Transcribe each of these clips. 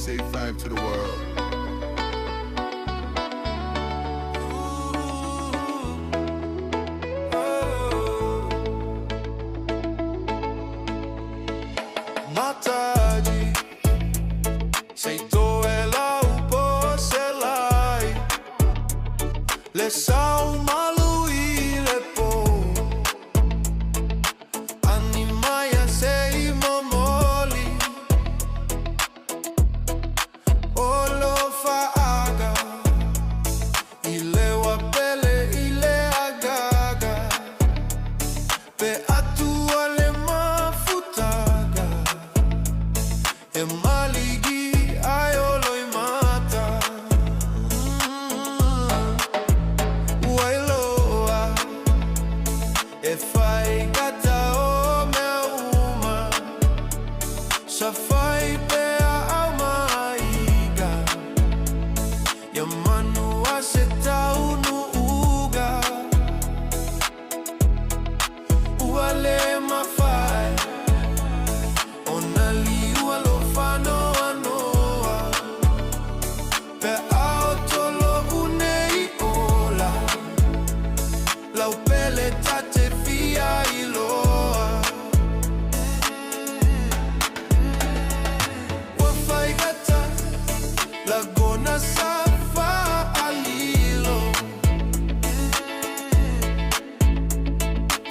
say 5 to the world. Mataji seitoela upo selai le sau malui le po animaya sei momoli olo faaga ile wapele ile agaga pe atua le mafutaga e maligi aiolo imata wailoa e fai gata o mea uma sa fai pea au maiga ya manua se taunu uga uale mafai onali ualo fano anoa pe autolo unei ola lau pele tate fia iloa wafai gata lagona safa alilo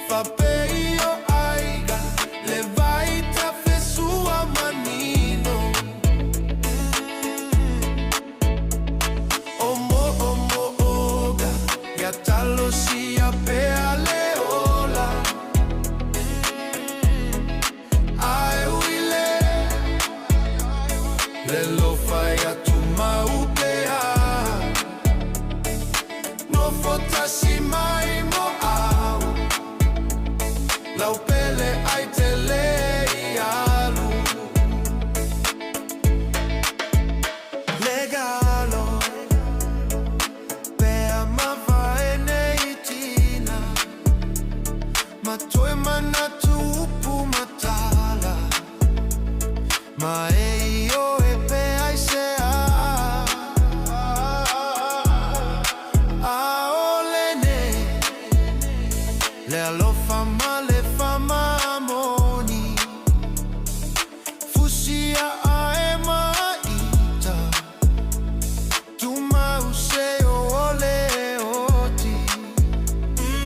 fa peio aiga levaita fesua manino omo oga gatalo sia pea leola ai wile le lo fai atu maupea Nofo tasi mai mo au lau pele ai te lei alu legalo pea mava nei tina matoe manatu upu matala ma eio e pea i se a olene le alofa male